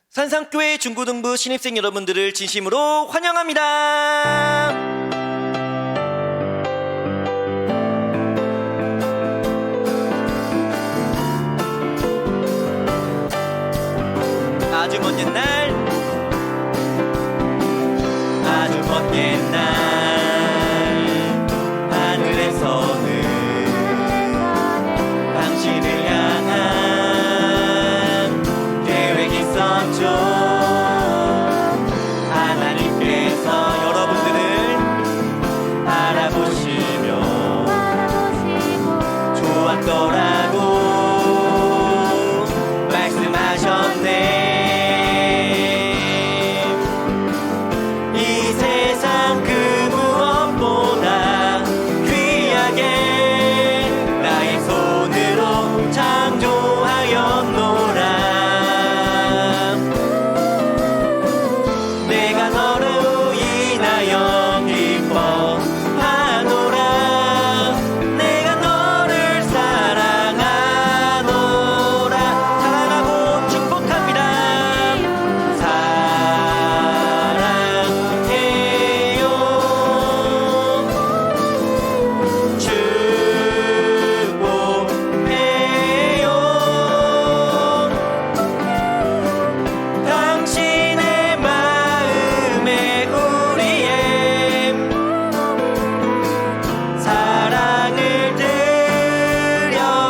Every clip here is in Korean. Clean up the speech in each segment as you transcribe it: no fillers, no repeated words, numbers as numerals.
산상교회 중고등부 신입생 여러분들을 진심으로 환영합니다. 아주 먼 옛날, 아주 먼 옛날 하늘에서는 당신을 향한 계획이 있었죠. 하나님께서 여러분들을 바라보시며 좋았더라고 말씀하셨네. 이 세상 그 무엇보다 귀하게 나의 손으로 창조하였노라. 내가 너로 인하여 기뻐하노라. 내가 너를 사랑하노라. 사랑하고 축복합니다. 사랑해요. 축복해요. 당신의 마음에 우리의 사랑을 드려요.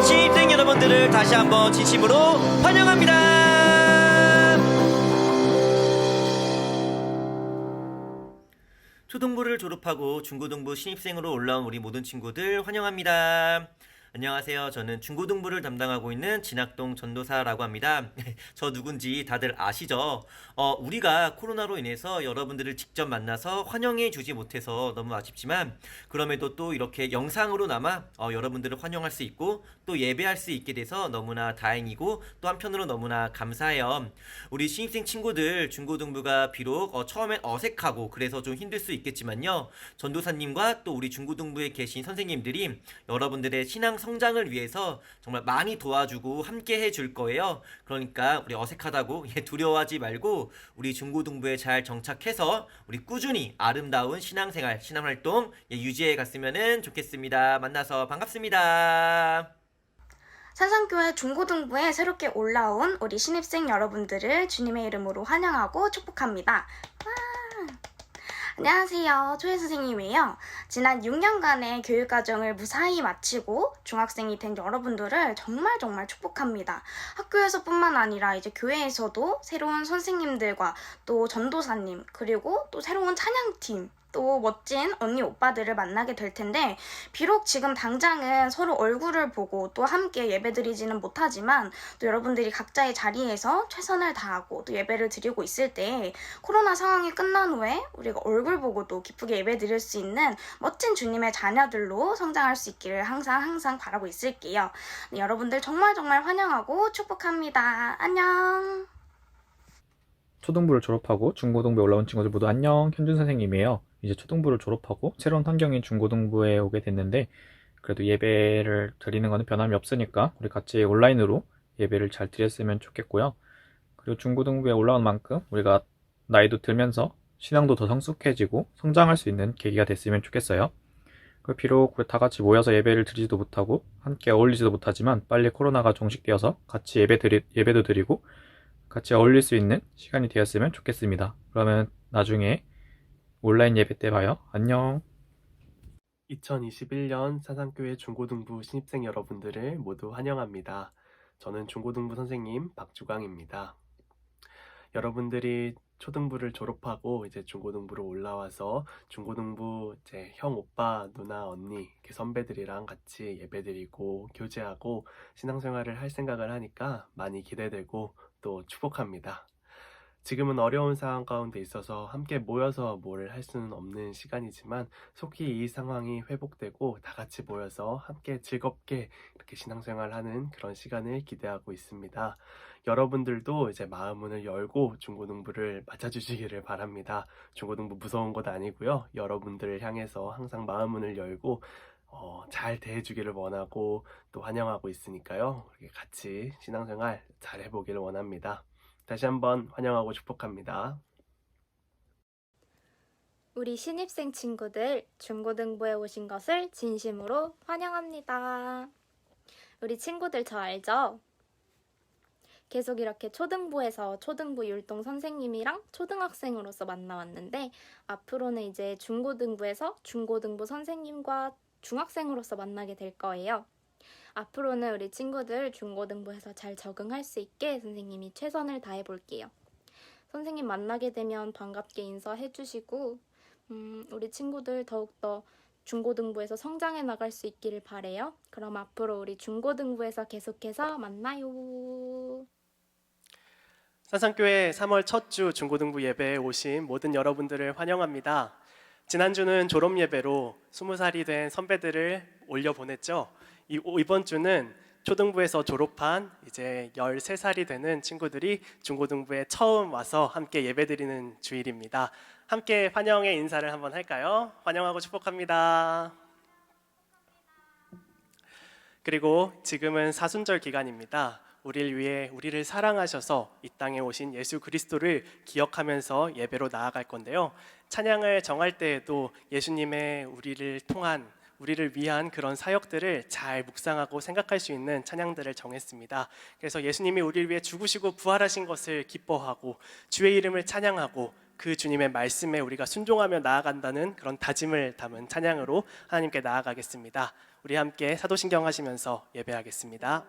신입생 여러분들을 다시 한번 진심으로 환영합니다. 초등부를 졸업하고 중고등부 신입생으로 올라온 우리 모든 친구들 환영합니다. 안녕하세요. 저는 중고등부를 담당하고 있는 진학동 전도사라고 합니다. 저 누군지 다들 아시죠? 우리가 코로나로 인해서 여러분들을 직접 만나서 환영해 주지 못해서 너무 아쉽지만, 그럼에도 또 이렇게 영상으로나마 여러분들을 환영할 수 있고 또 예배할 수 있게 돼서 너무나 다행이고 또 한편으로 너무나 감사해요. 우리 신입생 친구들, 중고등부가 비록 처음엔 어색하고 그래서 좀 힘들 수 있겠지만요, 전도사님과 또 우리 중고등부에 계신 선생님들이 여러분들의 신앙 성장을 위해서 정말 많이 도와주고 함께 해줄 거예요. 그러니까 우리 어색하다고 두려워하지 말고 우리 중고등부에 잘 정착해서 우리 꾸준히 아름다운 신앙생활, 신앙활동 유지해 갔으면 좋겠습니다. 만나서 반갑습니다. 산상교회 중고등부에 새롭게 올라온 우리 신입생 여러분들을 주님의 이름으로 환영하고 축복합니다. 와! 안녕하세요. 초혜 선생님이에요. 지난 6년간의 교육과정을 무사히 마치고 중학생이 된 여러분들을 정말 축복합니다. 학교에서뿐만 아니라 이제 교회에서도 새로운 선생님들과 또 전도사님, 그리고 또 새로운 찬양팀, 또 멋진 언니 오빠들을 만나게 될 텐데, 비록 지금 당장은 서로 얼굴을 보고 또 함께 예배드리지는 못하지만 또 여러분들이 각자의 자리에서 최선을 다하고 또 예배를 드리고 있을 때 코로나 상황이 끝난 후에 우리가 얼굴 보고도 기쁘게 예배드릴 수 있는 멋진 주님의 자녀들로 성장할 수 있기를 항상 바라고 있을게요. 네, 여러분들 정말 환영하고 축복합니다. 안녕. 초등부를 졸업하고 중고등부에 올라온 친구들 모두 안녕. 현준 선생님이에요. 이제 초등부를 졸업하고 새로운 환경인 중고등부에 오게 됐는데, 그래도 예배를 드리는 거는 변함이 없으니까 우리 같이 온라인으로 예배를 잘 드렸으면 좋겠고요. 그리고 중고등부에 올라온 만큼 우리가 나이도 들면서 신앙도 더 성숙해지고 성장할 수 있는 계기가 됐으면 좋겠어요. 비록 다 같이 모여서 예배를 드리지도 못하고 함께 어울리지도 못하지만 빨리 코로나가 종식되어서 같이 예배도 드리고 같이 어울릴 수 있는 시간이 되었으면 좋겠습니다. 그러면 나중에 온라인 예배 때 봐요. 안녕. 2021년 산상교회 중고등부 신입생 여러분들을 모두 환영합니다. 저는 중고등부 선생님 박주광입니다. 여러분들이 초등부를 졸업하고 이제 중고등부로 올라와서 중고등부 이제 형, 오빠, 누나, 언니 이렇게 선배들이랑 같이 예배드리고 교제하고 신앙생활을 할 생각을 하니까 많이 기대되고 또 축복합니다. 지금은 어려운 상황 가운데 있어서 함께 모여서 뭘 할 수는 없는 시간이지만 속히 이 상황이 회복되고 다 같이 모여서 함께 즐겁게 이렇게 신앙생활하는 그런 시간을 기대하고 있습니다. 여러분들도 이제 마음문을 열고 중고등부를 맞아주시기를 바랍니다. 중고등부 무서운 것 아니고요. 여러분들을 향해서 항상 마음문을 열고 잘 대해주기를 원하고 또 환영하고 있으니까요. 우리 같이 신앙생활 잘 해보기를 원합니다. 다시 한번 환영하고 축복합니다. 우리 신입생 친구들 중고등부에 오신 것을 진심으로 환영합니다. 우리 친구들 저 알죠? 계속 이렇게 초등부에서 초등부 율동 선생님이랑 초등학생으로서 만나왔는데 앞으로는 이제 중고등부에서 중고등부 선생님과 중학생으로서 만나게 될 거예요. 앞으로는 우리 친구들 중고등부에서 잘 적응할 수 있게 선생님이 최선을 다해 볼게요. 선생님 만나게 되면 반갑게 인사해 주시고 우리 친구들 더욱더 중고등부에서 성장해 나갈 수 있기를 바래요. 그럼 앞으로 우리 중고등부에서 계속해서 만나요. 산상교회 3월 첫 주 중고등부 예배에 오신 모든 여러분들을 환영합니다. 지난주는 졸업 예배로 20살이 된 선배들을 올려보냈죠. 이번 주는 초등부에서 졸업한 이제 13살이 되는 친구들이 중고등부에 처음 와서 함께 예배드리는 주일입니다. 함께 환영의 인사를 한번 할까요? 환영하고 축복합니다. 그리고 지금은 사순절 기간입니다. 우리를 위해 우리를 사랑하셔서 이 땅에 오신 예수 그리스도를 기억하면서 예배로 나아갈 건데요. 찬양을 정할 때에도 예수님의 우리를 위한 그런 사역들을 잘 묵상하고 생각할 수 있는 찬양들을 정했습니다. 그래서 예수님이 우리를 위해 죽으시고 부활하신 것을 기뻐하고 주의 이름을 찬양하고 그 주님의 말씀에 우리가 순종하며 나아간다는 그런 다짐을 담은 찬양으로 하나님께 나아가겠습니다. 우리 함께 사도신경 하시면서 예배하겠습니다.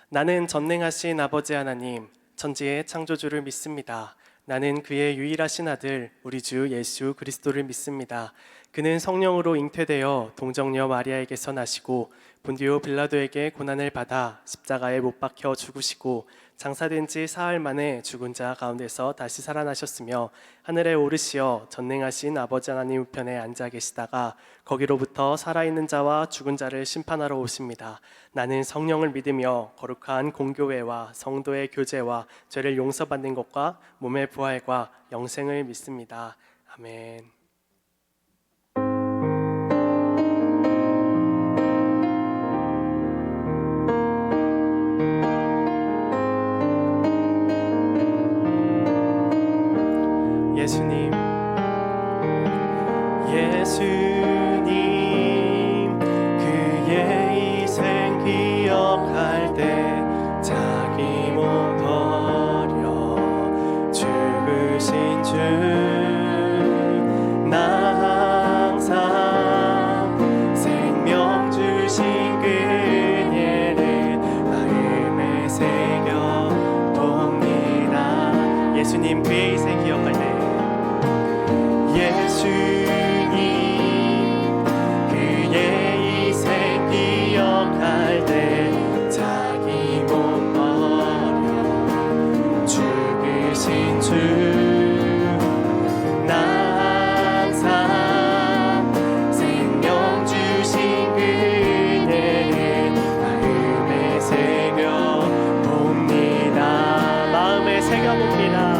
나는 전능하신 아버지 하나님, 천지의 창조주를 믿습니다. 나는 그의 유일하신 아들, 우리 주 예수 그리스도를 믿습니다. 그는 성령으로 잉태되어 동정녀 마리아에게서 나시고 본디오 빌라도에게 고난을 받아 십자가에 못 박혀 죽으시고 장사된 지 사흘 만에 죽은 자 가운데서 다시 살아나셨으며 하늘에 오르시어 전능하신 아버지 하나님 우편에 앉아 계시다가 거기로부터 살아있는 자와 죽은 자를 심판하러 오십니다. 나는 성령을 믿으며 거룩한 공교회와 성도의 교제와 죄를 용서받는 것과 몸의 부활과 영생을 믿습니다. 아멘. 예수님, 그의 희생 기억할 때 자기 몸 버려 죽으신 주, 나 항상 생명 주신 그녀를 마음에 새겨 봅니다. 예수님 그의 희생 기억할 때 예수님 그의 희생 기억할 때 자기 몸 버려 죽으신 주, 나 항상 생명 주신 그녀를 마음에 새겨 봅니다. 마음에 새겨 봅니다.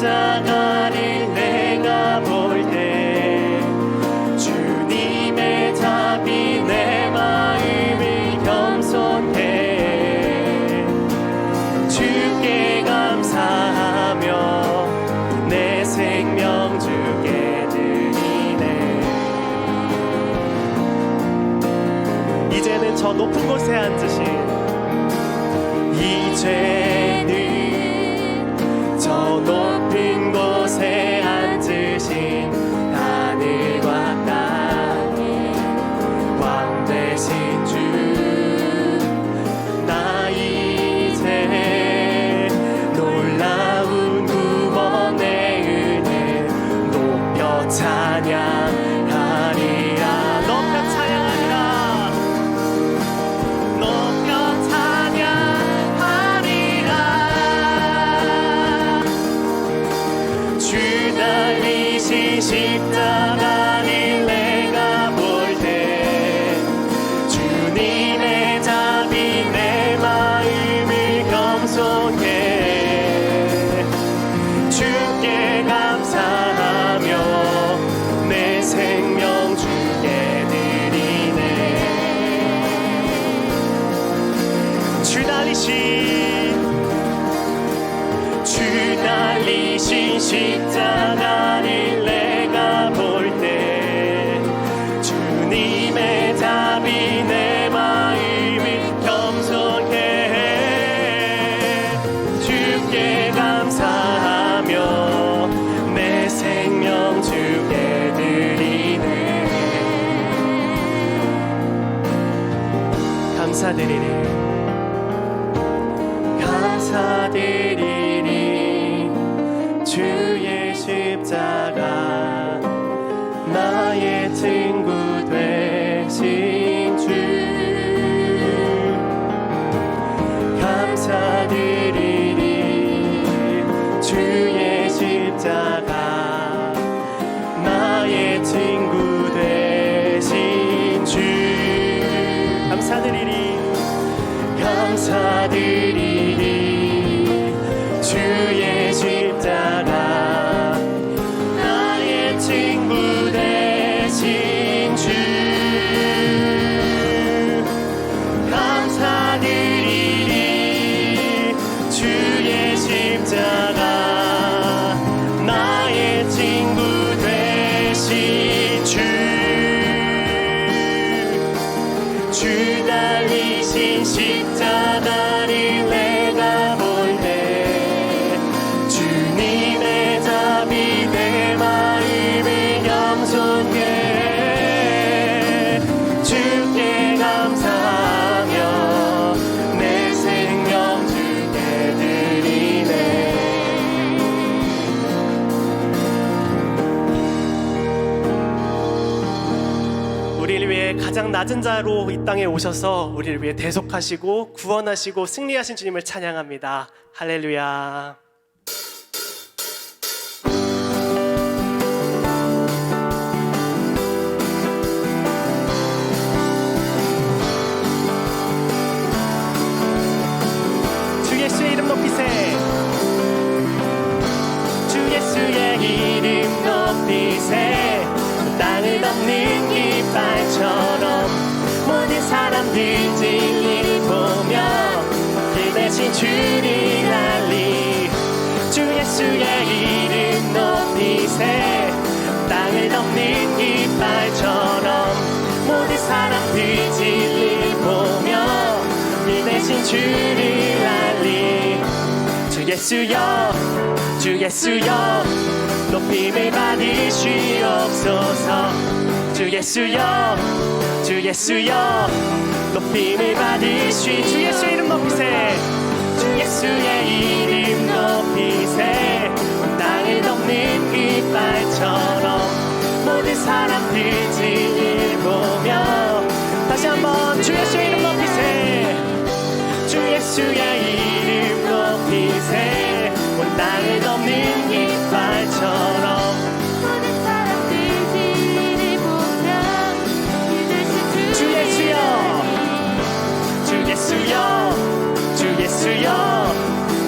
십자가를 내가 볼 때 주님의 답이 내 마음을 겸손해 주께 감사하며 내 생명 주께 드리네. 이제는 저 높은 곳에 앉으신 저 높은 곳에 앉으신 하늘과 땅의 왕 되신 주, 나 이제 놀라운 구원의 은혜 높여 찬양 십자가를 내가 볼 때 주님의 답이 내 마음을 겸손해 주께 감사하며 내 생명 주께 드리네. 주 달리신 십자가를 내가 볼 때 주님의 답이 내 마음을 겸손케 해 주께 감사하며 내 생명 주께 드리네. 감사드리리 주의 십자가 나의 친구 되신 주 감사드리리. 주의 십자가 나의 친구 되신 주 감사드리리. 주의 십자가 나의 친구 되신 주 감사드리리. 주의 십자가 나의 친구 되신 주 달리신 십자가를 내가 볼 때 주님의 답이 내 마음을 겸손케 해 주께 감사하며 내 생명 주께 드리네. 우리를 위해 가장 낮은 자로 이 땅에 오셔서 우리를 위해 대속하시고 구원하시고 승리하신 주님을 찬양합니다. 할렐루야. 주 예수의 이름 높이세. 주 예수의 이름 높이세. 땅을 덮는 깃발처럼 모든 사람들 진리를 보며 길 대신 주를 알리. 주 예수의 이름 높이세. 땅을 덮는 깃발처럼 모든 사람들 진리를 보며 길 대신 주를 알리. 주 예수여 주 예수여 높임을 받으시옵소서. 주 예수여 주 예수여 높임을 받으시. 주 예수 이름 높이세. 주 예수의 이름 높이세. 땅을 덮는 깃발처럼 모든 사람들 진리를 보며 다시 한번 주 예수의 이름 높이세. 주 예수의 이름 높이세. 온 땅을 덮는 깃발처럼 모든 사람들 진리를 보며 주 예수여 주 예수여 주 예수여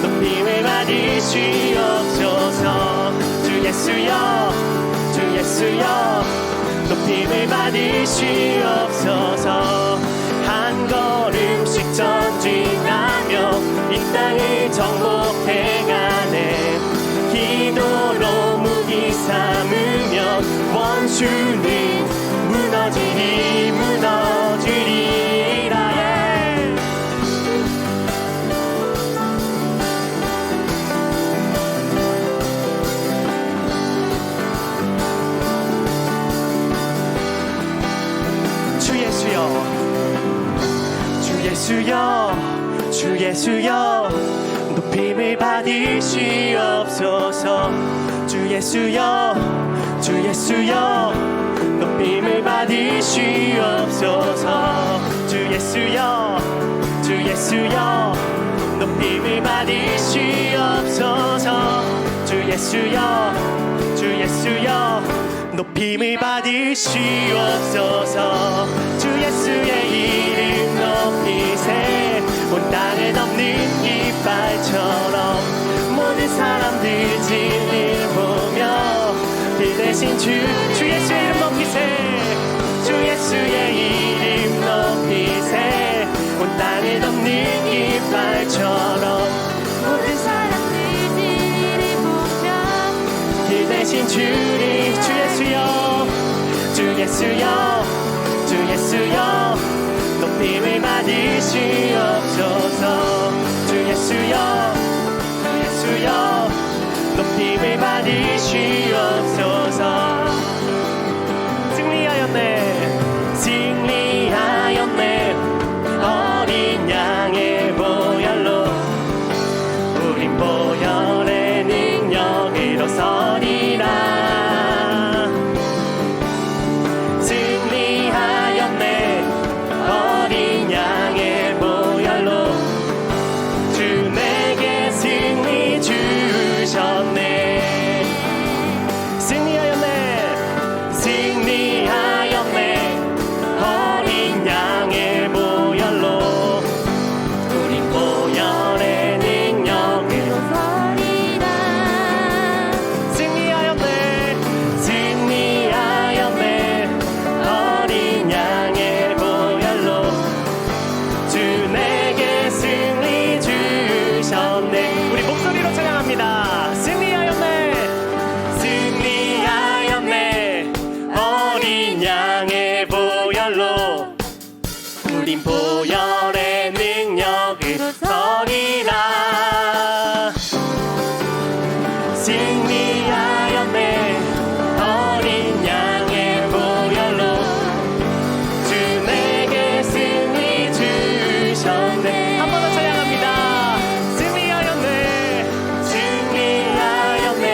높임을 받으시옵소서. 주 예수여 주 예수여 높임을 받으시옵소서. 한 걸음씩 전진하며 이 땅을 정복해가네. 기도로 무기 삼으면 원수는 무너지리라. 주 예수여 주 예수여 주 예수여 높임을 받으시옵소서. 주 예수여 주 예수여 높임을 받으시옵소서. 주 예수여 주 예수여 높임을 받으시옵소서. 주 예수여 주 예수여 높임을 받으시옵소서. 주 예수의 이름 높이세. 온 땅을 덮는 깃발처럼 모든 사람들 진리를 보며 그 대신 주 예수의 이름 높이세. 주 예수의 이름 높이세. 온 땅을 덮는 깃발처럼 모든 사람들 진리를 보며 그 대신 주 예수여, 주 예수여, 주 예수여, 높임을 받으시옵소서. 주 예수여, 주 예수여, 높임을 받으시옵소서. 승리하였네, 승리하였네. 어린 양의 보혈로 우린 보혈의 능력으로 서리라. 승리하였네, 어린 양의 보혈로 주 내게 승리 주셨네. 승리하였네, 승리하였네. 어린 양의 보혈로 우린 보혈의 능력으로 서리라. 승리하였네, 승리하였네. 어린 양의 보혈로 주 내게 승리 주셨네. 우리 목소리로 찬양합니다. 승리하였네, 승리하였네. 어린 양의 보혈로 우린 보혈의 능력으로 서리라. 승리하였네, 어린 양의 보혈로 주 내게 승리 주셨네. 한 번 더 찬양합니다. 승리하였네, 승리하였네.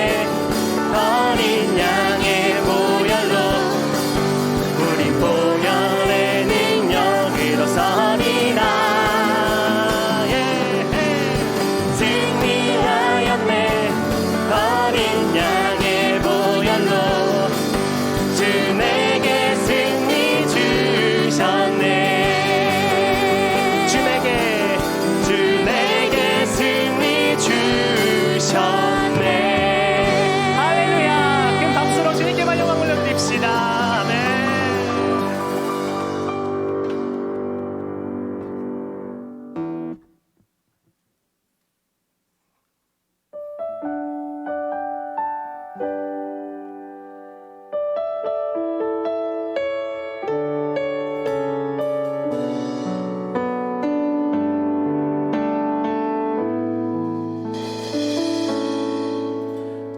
어린 양의 보혈로 우린 보혈의 능력으로 서리라. 승리하였네, 어린 양의 보혈로 주 내게 승리 주셨네. 주 내게 승리 주셨네. 할렐루야. 큰 박수로 주님께만 영광 올려드립시다. 아멘.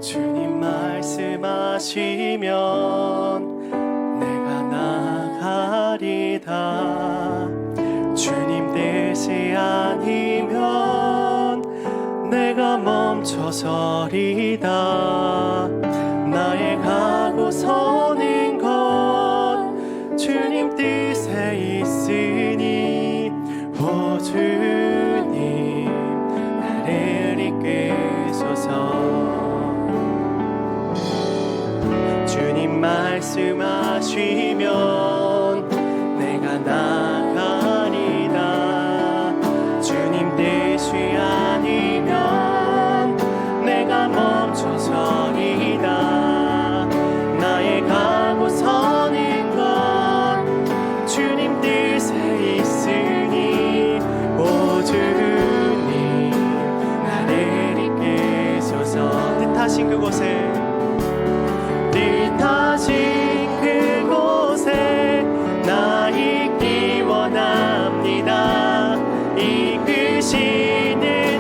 주님 말씀하시면 내가 나가리다. 주님 뜻이 아니면 내가 멈춰서리다. 나의 가고 서는 것 주님 뜻에 있으니 오 주님 나를 이끄소서. 주님 말씀하시면 내가 나가리다. 주님 뜻이 아니면 내가 멈춰서리다. 나의 가고 서는 것 주님 뜻에 있으니 오 주님 나를 이끄소서. 뜻하신 그곳에 뜻하신 그곳에 나 있기 원합니다. 이끄시는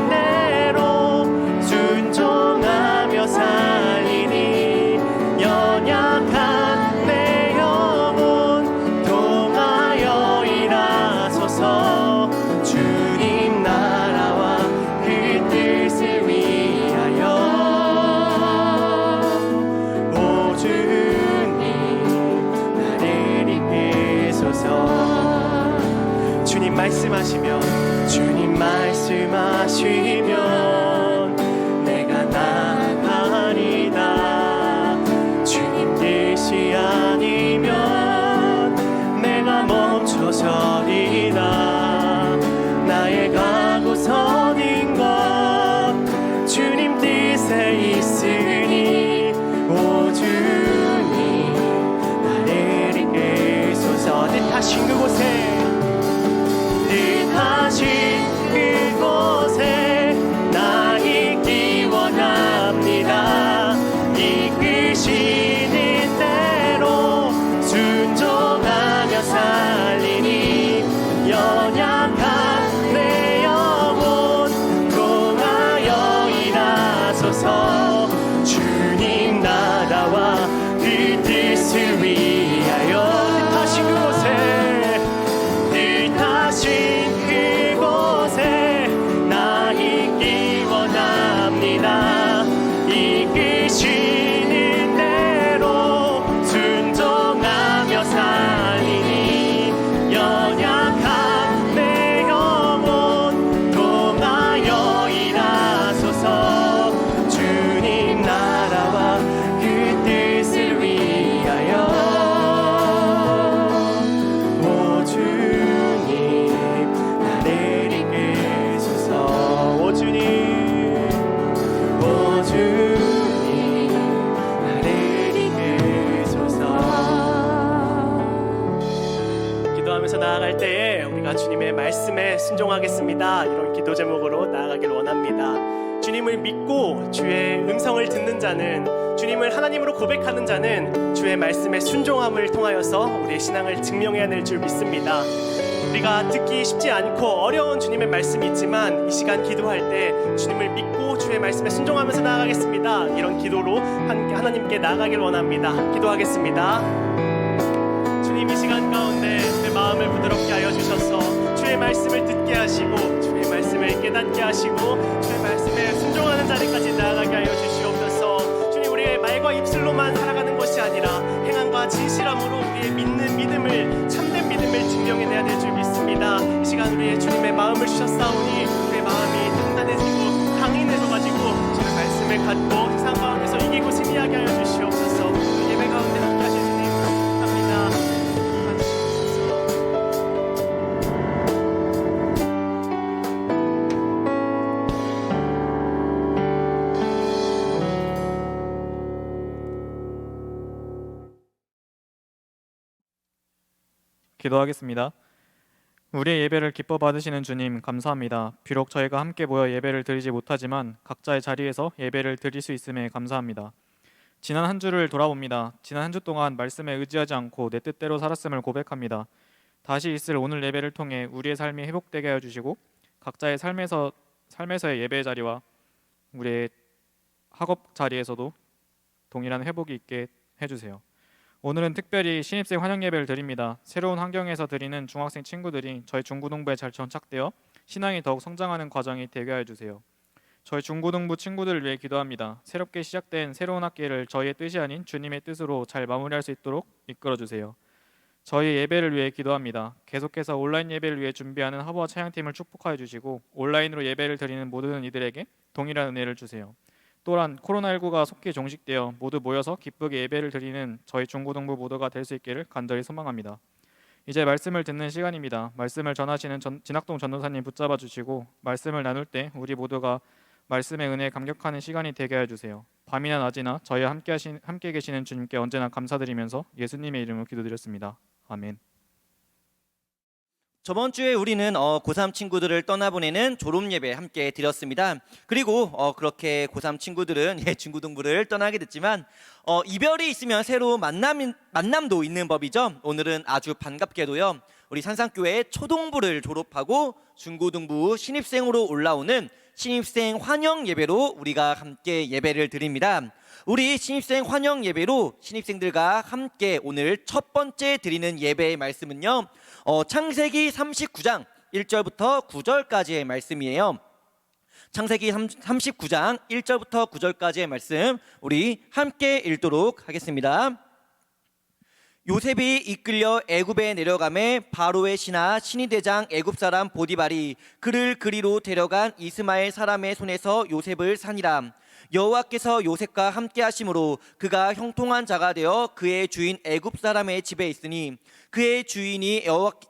대로 순종하며 살리니 연약한 내 영혼 통하여 일하소서. 주님 나라와 그 뜻을 위하여 오 주님 나를 이끄소서. 주님 말씀하시면 내가 나가리다. 주님 뜻이 곳에 있으니 오 주님 나를 이끌소서. 뜻하신 그곳에 나 있기 원합니다. 이끄시는 대로 순종하며 살리니 연약한 내 영혼 통하여 일하소서. 주님 나라와 그 뜻을 위하여 뜻하신 그곳에 나 있기 원합니다. 이끄시는 대로 순종하며 살리니 연약한 내 영혼 통하여 일하소서. 주님 나라와 그 뜻을 위하여 오 주님 나를 이끌소서. 오 주님 나를 이끌소서. 기도하면서 나아갈 때에 우리가 주님의 말씀에 순종하겠습니다, 이런 기도 제목으로 나아가길 원합니다. 주님을 믿고 주의 음성을 듣는 자는, 주님을 하나님으로 고백하는 자는 주의 말씀에 순종함을 통하여서 우리의 신앙을 증명해야 될 줄 믿습니다. 우리가 듣기 쉽지 않고 어려운 주님의 말씀이 있지만 이 시간 기도할 때 주님을 믿고 주의 말씀에 순종하면서 나아가겠습니다, 이런 기도로 하나님께 나아가길 원합니다. 기도하겠습니다. 주님, 이 시간 가운데 내 마음을 부드럽게 하여 주셔서 주의 말씀을 듣게 하시고 주의 말씀을 깨닫게 하시고 주의 말씀에 순종하는 자리까지 나아가게 하여 주시옵소서. 주님, 우리의 말과 입술로만 살아가는 것이 아니라 행함과 진실함으로 우리의 믿는 믿음을, 참된 믿음을 증명해내야 될 줄 믿습니다. 이 시간 우리의 주님의 마음을 주셨사오니 우리의 마음이 단단해지고 강인해져가지고 주의 말씀을 갖고 세상 가운데서 이기고 승리하게 하여 주시옵소서. 예배 가운데 함께 하신 주님 감사합니다. 기도하겠습니다. 우리의 예배를 기뻐 받으시는 주님 감사합니다. 비록 저희가 함께 모여 예배를 드리지 못하지만 각자의 자리에서 예배를 드릴 수 있음에 감사합니다. 지난 한 주를 돌아봅니다. 지난 한 주 동안 말씀에 의지하지 않고 내 뜻대로 살았음을 고백합니다. 다시 있을 오늘 예배를 통해 우리의 삶이 회복되게 하여 주시고 각자의 삶에서의 예배의 자리와 우리의 학업 자리에서도 동일한 회복이 있게 해주세요. 오늘은 특별히 신입생 환영 예배를 드립니다. 새로운 환경에서 드리는 중학생 친구들이 저희 중고등부에 잘 정착되어 신앙이 더욱 성장하는 과정이 되게 하여 주세요. 저희 중고등부 친구들을 위해 기도합니다. 새롭게 시작된 새로운 학기를 저희의 뜻이 아닌 주님의 뜻으로 잘 마무리할 수 있도록 이끌어 주세요. 저희 예배를 위해 기도합니다. 계속해서 온라인 예배를 위해 준비하는 하버와 찬양팀을 축복하여 주시고 온라인으로 예배를 드리는 모든 이들에게 동일한 은혜를 주세요. 또한 코로나19가 속히 종식되어 모두 모여서 기쁘게 예배를 드리는 저희 중고등부 모두가 될 수 있기를 간절히 소망합니다. 이제 말씀을 듣는 시간입니다. 말씀을 전하시는 진학동 전도사님 붙잡아 주시고 말씀을 나눌 때 우리 모두가 말씀의 은혜에 감격하는 시간이 되게 해주세요. 밤이나 낮이나 저희와 함께 계시는 주님께 언제나 감사드리면서 예수님의 이름으로 기도드렸습니다. 아멘. 저번 주에 우리는 고3 친구들을 떠나보내는 졸업 예배 함께 드렸습니다. 그리고 그렇게 고3 친구들은 중고등부를 떠나게 됐지만 이별이 있으면 새로운 만남도 있는 법이죠. 오늘은 아주 반갑게도요, 우리 산상교회 초등부를 졸업하고 중고등부 신입생으로 올라오는 신입생 환영 예배로 우리가 함께 예배를 드립니다. 우리 신입생 환영 예배로 신입생들과 함께 오늘 첫 번째 드리는 예배의 말씀은요, 창세기 39장 1절부터 9절까지의 말씀이에요. 창세기 39장 1절부터 9절까지의 말씀 우리 함께 읽도록 하겠습니다. 요셉이 이끌려 애굽에 내려가매 바로의 신하 신의대장 애굽 사람 보디발이 그를 그리로 데려간 이스마엘 사람의 손에서 요셉을 산이라. 여호와께서 요셉과 함께 하심으로 그가 형통한 자가 되어 그의 주인 애굽 사람의 집에 있으니 그의 주인이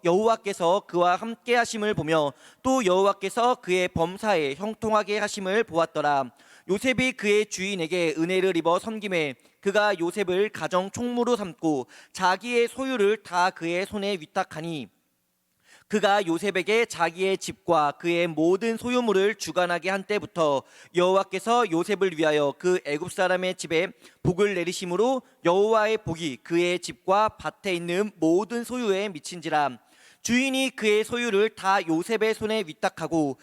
여호와께서 그와 함께 하심을 보며 또 여호와께서 그의 범사에 형통하게 하심을 보았더라. 요셉이 그의 주인에게 은혜를 입어 섬김에 그가 요셉을 가정 총무로 삼고 자기의 소유를 다 그의 손에 위탁하니 그가 요셉에게 자기의 집과 그의 모든 소유물을 주관하게 한 때부터 여호와께서 요셉을 위하여 그 애굽 사람의 집에 복을 내리심으로 여호와의 복이 그의 집과 밭에 있는 모든 소유에 미친지라. 주인이 그의 소유를 다 요셉의 손에 위탁하고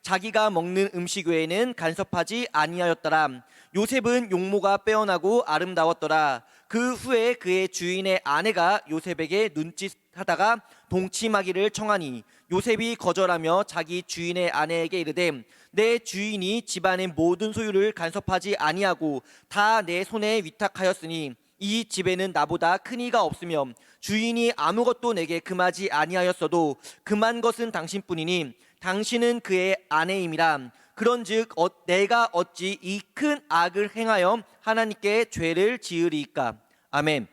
자기가 먹는 음식 외에는 간섭하지 아니하였더라. 요셉은 용모가 빼어나고 아름다웠더라. 그 후에 그의 주인의 아내가 요셉에게 눈짓하다가 동침하기를 청하니 요셉이 거절하며 자기 주인의 아내에게 이르되 내 주인이 집안의 모든 소유를 간섭하지 아니하고 다 내 손에 위탁하였으니 이 집에는 나보다 큰 이가 없으며 주인이 아무것도 내게 금하지 아니하였어도 금한 것은 당신뿐이니 당신은 그의 아내임이라. 그런즉 내가 어찌 이 큰 악을 행하여 하나님께 죄를 지으리이까. 아멘.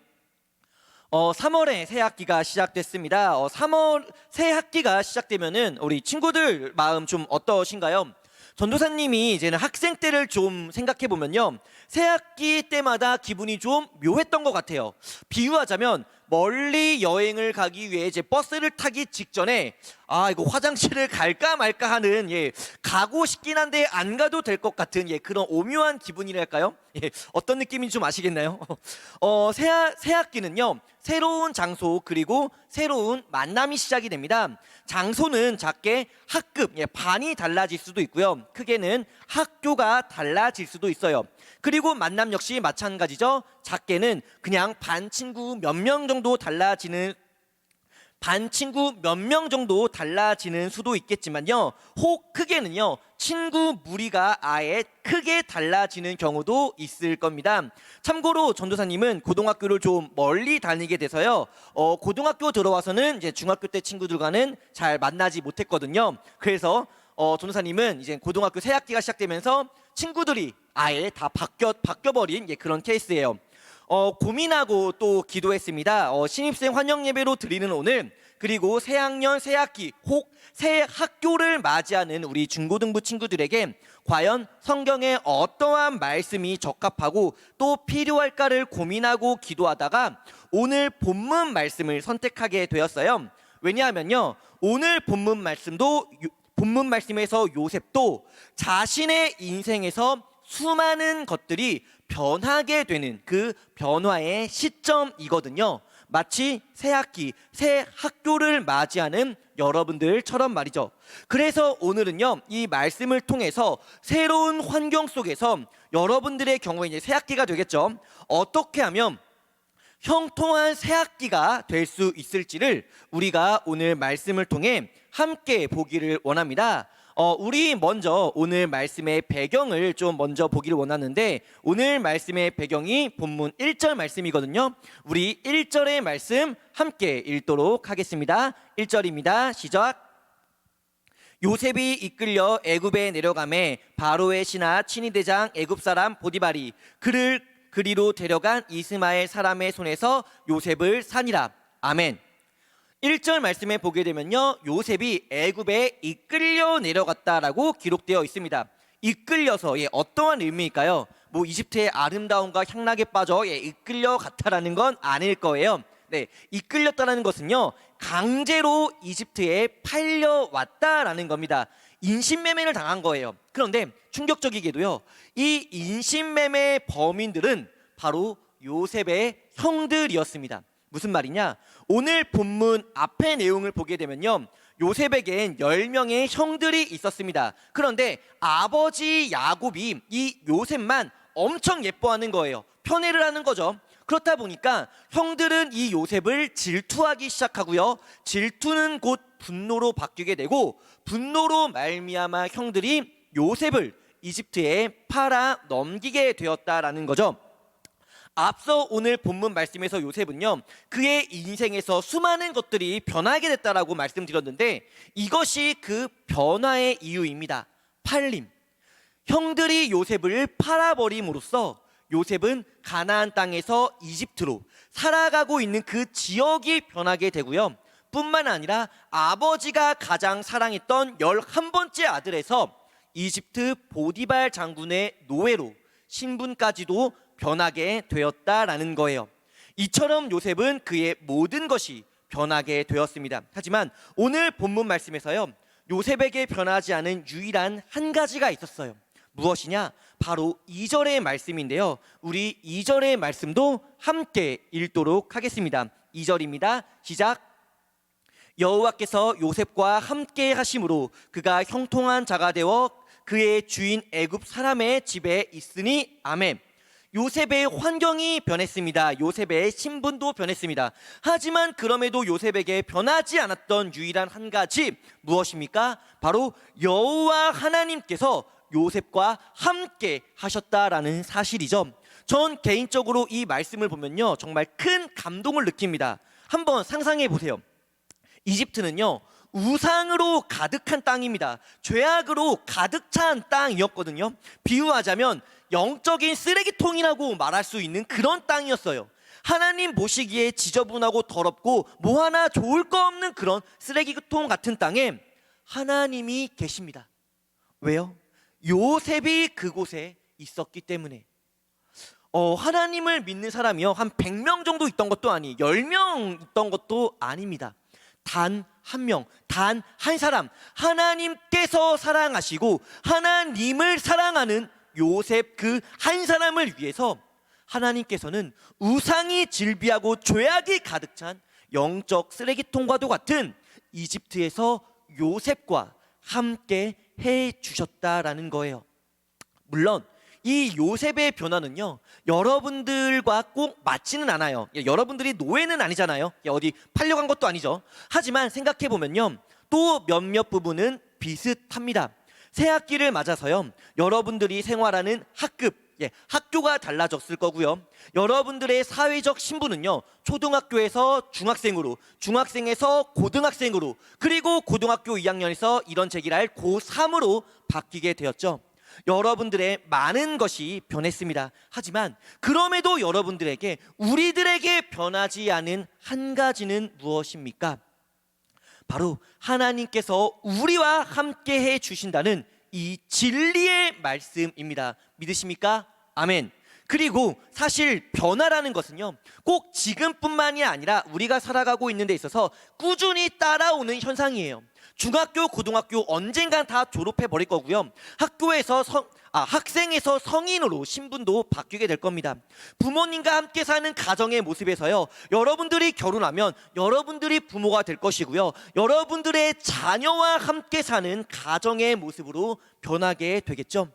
3월에 새 학기가 시작됐습니다. 3월 새 학기가 시작되면은 우리 친구들 마음 좀 어떠신가요? 전도사님이 이제는 학생 때를 좀 생각해 보면요, 새 학기 때마다 기분이 좀 묘했던 것 같아요. 비유하자면 멀리 여행을 가기 위해 이제 버스를 타기 직전에 이거 화장실을 갈까 말까 하는, 가고 싶긴 한데 안 가도 될 것 같은 그런 오묘한 기분이랄까요? 어떤 느낌인지 좀 아시겠나요? 새 학기는요, 새로운 장소 그리고 새로운 만남이 시작이 됩니다. 장소는 작게 학급, 반이 달라질 수도 있고요. 크게는 학교가 달라질 수도 있어요. 그리고 만남 역시 마찬가지죠. 작게는 그냥 반 친구 몇 명 정도 달라지는 수도 있겠지만요, 혹 크게는요, 친구 무리가 아예 크게 달라지는 경우도 있을 겁니다. 참고로 전도사님은 고등학교를 좀 멀리 다니게 돼서요, 고등학교 들어와서는 이제 중학교 때 친구들과는 잘 만나지 못했거든요. 그래서 전도사님은 이제 고등학교 새 학기가 시작되면서 친구들이 아예 다 바뀌어버린 그런 케이스예요. 고민하고 또 기도했습니다. 신입생 환영 예배로 드리는 오늘, 그리고 새학년 새학기 혹 새 학교를 맞이하는 우리 중고등부 친구들에게 과연 성경에 어떠한 말씀이 적합하고 또 필요할까를 고민하고 기도하다가 오늘 본문 말씀을 선택하게 되었어요. 왜냐하면요, 오늘 본문 말씀에서 요셉도 자신의 인생에서 수많은 것들이 변하게 되는 그 변화의 시점이거든요. 마치 새 학기, 새 학교를 맞이하는 여러분들처럼 말이죠. 그래서 오늘은요, 이 말씀을 통해서 새로운 환경 속에서 여러분들의 경우에 이제 새 학기가 되겠죠. 어떻게 하면 형통한 새 학기가 될 수 있을지를 우리가 오늘 말씀을 통해 함께 보기를 원합니다. 우리 먼저 오늘 말씀의 배경을 좀 먼저 보기를 원하는데, 오늘 말씀의 배경이 본문 1절 말씀이거든요. 우리 1절의 말씀 함께 읽도록 하겠습니다. 1절입니다. 시작. 요셉이 이끌려 애굽에 내려가매 바로의 신하 친위대장 애굽 사람 보디발이 그를 그리로 데려간 이스마엘 사람의 손에서 요셉을 산이라. 아멘. 1절 말씀에 보게 되면요, 요셉이 애굽에 이끌려 내려갔다라고 기록되어 있습니다. 이끌려서 어떠한 의미일까요? 이집트의 아름다움과 향락에 빠져 이끌려 갔다라는 건 아닐 거예요. 이끌렸다라는 것은요, 강제로 이집트에 팔려왔다라는 겁니다. 인신매매를 당한 거예요. 그런데 충격적이게도요, 이 인신매매 범인들은 바로 요셉의 형들이었습니다. 무슨 말이냐? 오늘 본문 앞의 내용을 보게 되면요, 요셉에겐 10명의 형들이 있었습니다. 그런데 아버지 야곱이 이 요셉만 엄청 예뻐하는 거예요. 편애를 하는 거죠. 그렇다 보니까 형들은 이 요셉을 질투하기 시작하고요, 질투는 곧 분노로 바뀌게 되고, 분노로 말미암아 형들이 요셉을 이집트에 팔아 넘기게 되었다라는 거죠. 앞서 오늘 본문 말씀에서 요셉은요, 그의 인생에서 수많은 것들이 변하게 됐다라고 말씀드렸는데, 이것이 그 변화의 이유입니다. 팔림. 형들이 요셉을 팔아버림으로써 요셉은 가나안 땅에서 이집트로 살아가고 있는 그 지역이 변하게 되고요, 뿐만 아니라 아버지가 가장 사랑했던 11번째 아들에서 이집트 보디발 장군의 노예로 신분까지도 변하게 되었다라는 거예요. 이처럼 요셉은 그의 모든 것이 변하게 되었습니다. 하지만 오늘 본문 말씀에서요, 요셉에게 변하지 않은 유일한 한 가지가 있었어요. 무엇이냐? 바로 2절의 말씀인데요. 우리 2절의 말씀도 함께 읽도록 하겠습니다. 2절입니다. 시작. 여호와께서 요셉과 함께 하심으로 그가 형통한 자가 되어 그의 주인 애굽 사람의 집에 있으니 아멘. 요셉의 환경이 변했습니다. 요셉의 신분도 변했습니다. 하지만 그럼에도 요셉에게 변하지 않았던 유일한 한 가지 무엇입니까? 바로 여호와 하나님께서 요셉과 함께 하셨다라는 사실이죠. 전 개인적으로 이 말씀을 보면요, 정말 큰 감동을 느낍니다. 한번 상상해 보세요. 이집트는요, 우상으로 가득한 땅입니다. 죄악으로 가득 찬 땅이었거든요. 비유하자면 영적인 쓰레기통이라고 말할 수 있는 그런 땅이었어요. 하나님 보시기에 지저분하고 더럽고 뭐 하나 좋을 거 없는 그런 쓰레기통 같은 땅에 하나님이 계십니다. 왜요? 요셉이 그곳에 있었기 때문에. 하나님을 믿는 사람이요, 한 100명 정도 있던 것도 아니, 10명 있던 것도 아닙니다. 단 한 명, 단 한 사람, 하나님께서 사랑하시고 하나님을 사랑하는 요셉 그 한 사람을 위해서 하나님께서는 우상이 질비하고 죄악이 가득 찬 영적 쓰레기통과도 같은 이집트에서 요셉과 함께 해 주셨다라는 거예요. 물론 이 요셉의 변화는요, 여러분들과 꼭 맞지는 않아요. 여러분들이 노예는 아니잖아요. 어디 팔려간 것도 아니죠. 하지만 생각해보면요, 또 몇몇 부분은 비슷합니다. 새 학기를 맞아서요, 여러분들이 생활하는 학교가 달라졌을 거고요. 여러분들의 사회적 신분은요, 초등학교에서 중학생으로, 중학생에서 고등학생으로, 그리고 고등학교 2학년에서 이런 제기를 고3으로 바뀌게 되었죠. 여러분들의 많은 것이 변했습니다. 하지만 그럼에도 여러분들에게, 우리들에게 변하지 않은 한 가지는 무엇입니까? 바로 하나님께서 우리와 함께 해 주신다는 이 진리의 말씀입니다. 믿으십니까? 아멘. 그리고 사실 변화라는 것은요, 꼭 지금뿐만이 아니라 우리가 살아가고 있는 데 있어서 꾸준히 따라오는 현상이에요. 중학교, 고등학교 언젠간 다 졸업해 버릴 거고요. 학생에서 성인으로 신분도 바뀌게 될 겁니다. 부모님과 함께 사는 가정의 모습에서요, 여러분들이 결혼하면 여러분들이 부모가 될 것이고요. 여러분들의 자녀와 함께 사는 가정의 모습으로 변하게 되겠죠.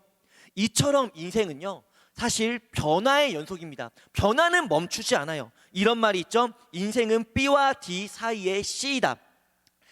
이처럼 인생은요, 사실 변화의 연속입니다. 변화는 멈추지 않아요. 이런 말이 있죠. 인생은 B와 D 사이의 C이다.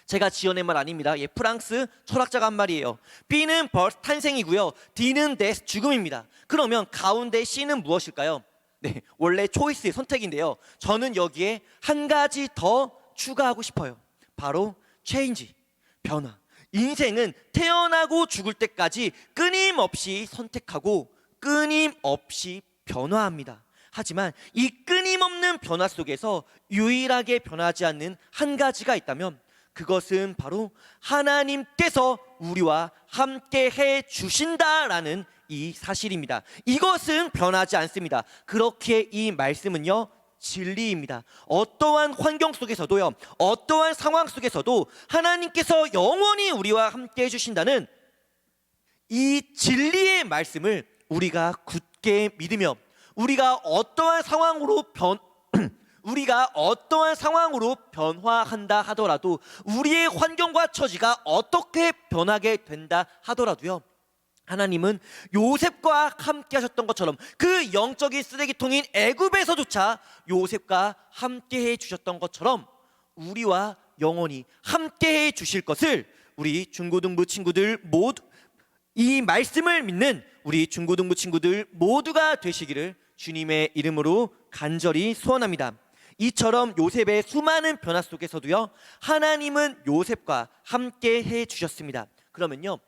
제가 지어낸 말 아닙니다. 프랑스 철학자가 한 말이에요. B는 birth, 탄생이고요. D는 death, 죽음입니다. 그러면 가운데 C는 무엇일까요? 네, 원래 초이스, 선택인데요. 저는 여기에 한 가지 더 추가하고 싶어요. 바로 change, 변화. 인생은 태어나고 죽을 때까지 끊임없이 선택하고 끊임없이 변화합니다. 하지만 이 끊임없는 변화 속에서 유일하게 변하지 않는 한 가지가 있다면 그것은 바로 하나님께서 우리와 함께 해 주신다라는 이 사실입니다. 이것은 변하지 않습니다. 그렇게 이 말씀은요, 진리입니다. 어떠한 환경 속에서도요, 어떠한 상황 속에서도 하나님께서 영원히 우리와 함께 해주신다는 이 진리의 말씀을 우리가 굳게 믿으며, 우리가 어떠한 상황으로 변화한다 하더라도, 우리의 환경과 처지가 어떻게 변하게 된다 하더라도요, 하나님은 요셉과 함께 하셨던 것처럼 그 영적인 쓰레기통인 애굽에서조차 요셉과 함께 해 주셨던 것처럼 우리와 영원히 함께 해 주실 것을 우리 중고등부 친구들 모두, 이 말씀을 믿는 우리 중고등부 친구들 모두가 되시기를 주님의 이름으로 간절히 소원합니다. 이처럼 요셉의 수많은 변화 속에서도요, 하나님은 요셉과 함께 해 주셨습니다. 그러면요,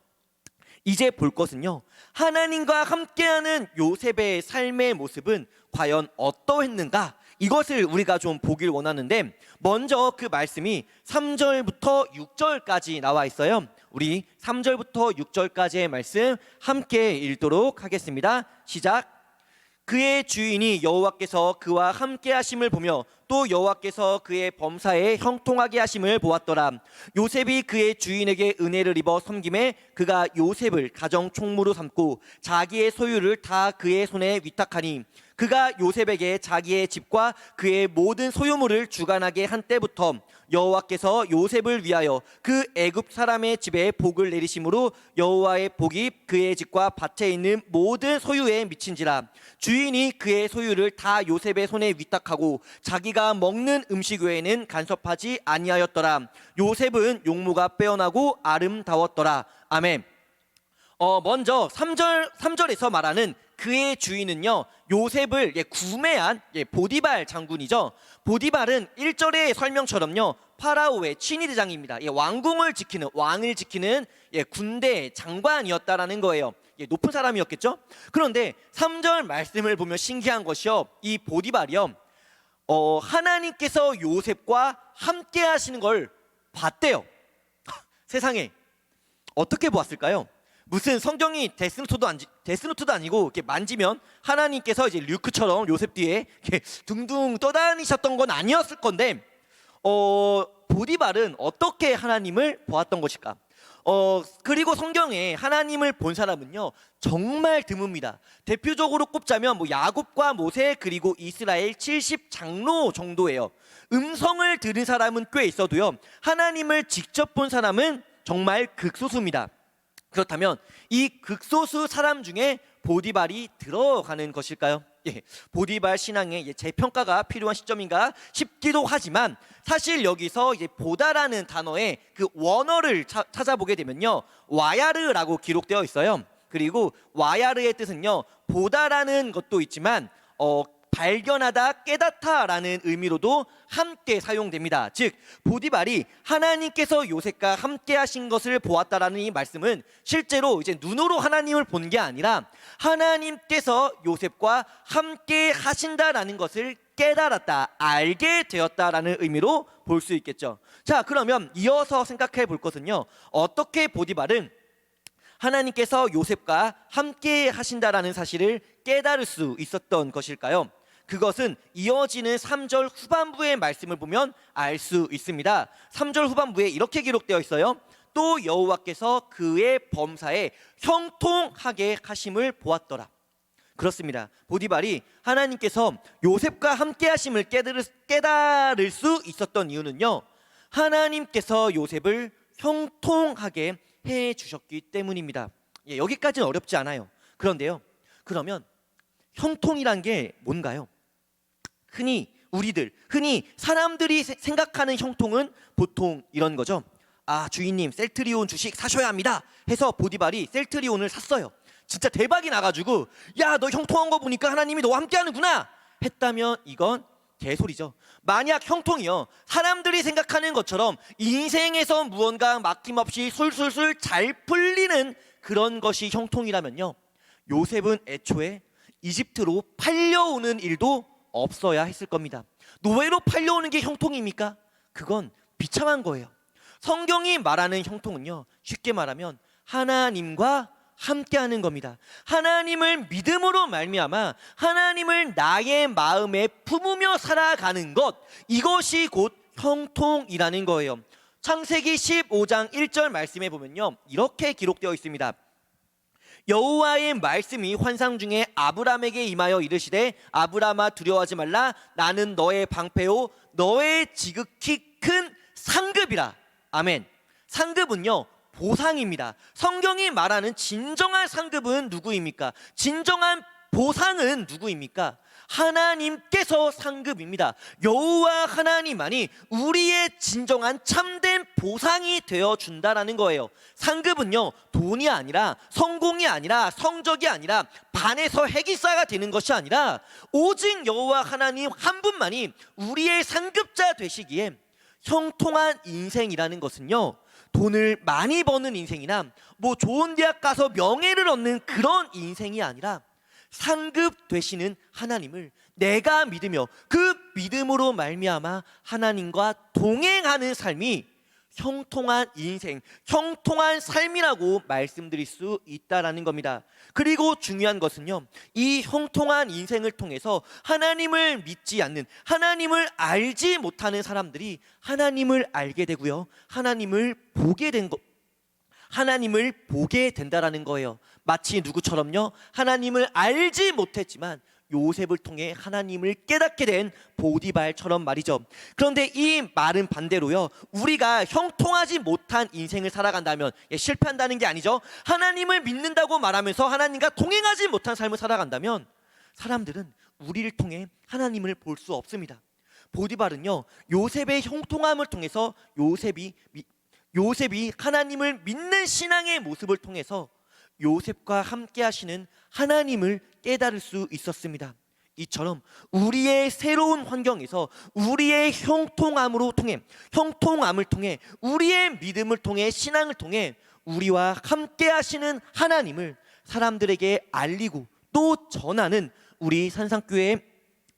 이제 볼 것은요, 하나님과 함께하는 요셉의 삶의 모습은 과연 어떠했는가, 이것을 우리가 좀 보길 원하는데, 먼저 그 말씀이 3절부터 6절까지 나와 있어요. 우리 3절부터 6절까지의 말씀 함께 읽도록 하겠습니다. 시작. 그의 주인이 여호와께서 그와 함께 하심을 보며 또 여호와께서 그의 범사에 형통하게 하심을 보았더라. 요셉이 그의 주인에게 은혜를 입어 섬김에 그가 요셉을 가정 총무로 삼고 자기의 소유를 다 그의 손에 위탁하니 그가 요셉에게 자기의 집과 그의 모든 소유물을 주관하게 한 때부터 여호와께서 요셉을 위하여 그 애굽 사람의 집에 복을 내리심으로 여호와의 복이 그의 집과 밭에 있는 모든 소유에 미친지라. 주인이 그의 소유를 다 요셉의 손에 위탁하고 자기가 먹는 음식 외에는 간섭하지 아니하였더라. 요셉은 용모가 빼어나고 아름다웠더라. 아멘. 먼저 3절에서 말하는 그의 주인은요, 요셉을 구매한 보디발 장군이죠. 보디발은 1절의 설명처럼요, 파라오의 친위대장입니다. 왕을 지키는 군대 장관이었다라는 거예요. 높은 사람이었겠죠. 그런데 3절 말씀을 보면 신기한 것이요, 이 보디발이요, 하나님께서 요셉과 함께 하시는 걸 봤대요. 세상에, 어떻게 보았을까요? 무슨 성경이 데스노트도 아니고 이렇게 만지면 하나님께서 이제 류크처럼 요셉 뒤에 이렇게 둥둥 떠다니셨던 건 아니었을 건데, 보디발은 어떻게 하나님을 보았던 것일까? 그리고 성경에 하나님을 본 사람은요, 정말 드뭅니다. 대표적으로 꼽자면 야곱과 모세 그리고 이스라엘 70장로 정도예요. 음성을 들은 사람은 꽤 있어도요, 하나님을 직접 본 사람은 정말 극소수입니다. 그렇다면 이 극소수 사람 중에 보디발이 들어가는 것일까요? 보디발 신앙의 재평가가 필요한 시점인가 싶기도 하지만, 사실 여기서 보다라는 단어의 그 원어를 찾아보게 되면요, 와야르라고 기록되어 있어요. 그리고 와야르의 뜻은요, 보다라는 것도 있지만 발견하다, 깨닫다라는 의미로도 함께 사용됩니다. 즉 보디발이 하나님께서 요셉과 함께 하신 것을 보았다라는 이 말씀은 실제로 눈으로 하나님을 본 게 아니라 하나님께서 요셉과 함께 하신다라는 것을 깨달았다, 알게 되었다라는 의미로 볼 수 있겠죠. 자, 그러면 이어서 생각해 볼 것은요, 어떻게 보디발은 하나님께서 요셉과 함께 하신다라는 사실을 깨달을 수 있었던 것일까요? 그것은 이어지는 3절 후반부의 말씀을 보면 알 수 있습니다. 3절 후반부에 이렇게 기록되어 있어요. 또 여호와께서 그의 범사에 형통하게 하심을 보았더라. 그렇습니다. 보디발이 하나님께서 요셉과 함께 하심을 깨달을 수 있었던 이유는요, 하나님께서 요셉을 형통하게 해 주셨기 때문입니다. 여기까지는 어렵지 않아요. 그런데요, 그러면 형통이란 게 뭔가요? 흔히 사람들이 생각하는 형통은 보통 이런 거죠. 아, 주인님 셀트리온 주식 사셔야 합니다 해서 보디발이 셀트리온을 샀어요. 진짜 대박이 나가지고, 야, 너 형통한 거 보니까 하나님이 너와 함께 하는구나 했다면 이건 개소리죠. 만약 형통이요, 사람들이 생각하는 것처럼 인생에서 무언가 막힘없이 술술술 잘 풀리는 그런 것이 형통이라면요, 요셉은 애초에 이집트로 팔려오는 일도 없어야 했을 겁니다. 노예로 팔려오는 게 형통입니까? 그건 비참한 거예요. 성경이 말하는 형통은요, 쉽게 말하면 하나님과 함께하는 겁니다. 하나님을 믿음으로 말미암아 하나님을 나의 마음에 품으며 살아가는 것, 이것이 곧 형통이라는 거예요. 창세기 15장 1절 말씀에 보면요, 이렇게 기록되어 있습니다. 여호와의 말씀이 환상 중에 아브람에게 임하여 이르시되, 아브람아 두려워하지 말라, 나는 너의 방패요 너의 지극히 큰 상급이라. 아멘. 상급은요, 보상입니다. 성경이 말하는 진정한 상급은 누구입니까? 진정한 보상은 누구입니까? 하나님께서 상급입니다. 여호와 하나님만이 우리의 진정한 참된 보상이 되어준다라는 거예요. 상급은요, 돈이 아니라, 성공이 아니라, 성적이 아니라, 반에서 핵이사가 되는 것이 아니라 오직 여호와 하나님 한 분만이 우리의 상급자 되시기에, 형통한 인생이라는 것은요, 돈을 많이 버는 인생이나 좋은 대학 가서 명예를 얻는 그런 인생이 아니라 상급 되시는 하나님을 내가 믿으며 그 믿음으로 말미암아 하나님과 동행하는 삶이 형통한 인생, 형통한 삶이라고 말씀드릴 수 있다라는 겁니다. 그리고 중요한 것은요, 이 형통한 인생을 통해서 하나님을 믿지 않는, 하나님을 알지 못하는 사람들이 하나님을 알게 되고요, 하나님을 보게 된다라는 거예요. 마치 누구처럼요, 하나님을 알지 못했지만 요셉을 통해 하나님을 깨닫게 된 보디발처럼 말이죠. 그런데 이 말은 반대로요, 우리가 형통하지 못한 인생을 살아간다면, 실패한다는 게 아니죠. 하나님을 믿는다고 말하면서 하나님과 동행하지 못한 삶을 살아간다면 사람들은 우리를 통해 하나님을 볼 수 없습니다. 보디발은요, 요셉의 형통함을 통해서 요셉이 하나님을 믿는 신앙의 모습을 통해서 요셉과 함께 하시는 하나님을 깨달을 수 있었습니다. 이처럼 우리의 새로운 환경에서 우리의 형통함을 통해 우리의 믿음을 통해 신앙을 통해 우리와 함께 하시는 하나님을 사람들에게 알리고 또 전하는 우리 산상교회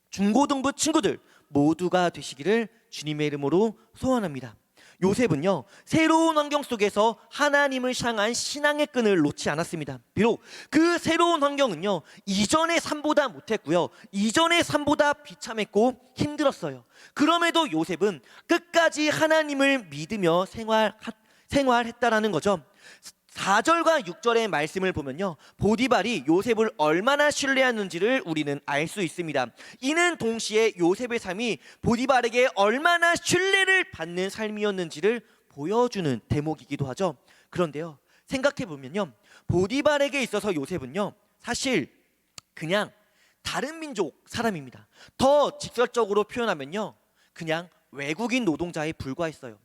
중고등부 친구들 모두가 되시기를 주님의 이름으로 소원합니다. 요셉은요, 새로운 환경 속에서 하나님을 향한 신앙의 끈을 놓지 않았습니다. 비록 그 새로운 환경은요, 이전의 삶보다 못했고요, 이전의 삶보다 비참했고 힘들었어요. 그럼에도 요셉은 끝까지 하나님을 믿으며 생활했다라는 거죠. 4절과 6절의 말씀을 보면요, 보디발이 요셉을 얼마나 신뢰하는지를 우리는 알 수 있습니다. 이는 동시에 요셉의 삶이 보디발에게 얼마나 신뢰를 받는 삶이었는지를 보여주는 대목이기도 하죠. 그런데요, 생각해 보면요, 보디발에게 있어서 요셉은요, 사실 그냥 다른 민족 사람입니다. 더 직설적으로 표현하면요, 그냥 외국인 노동자에 불과했어요.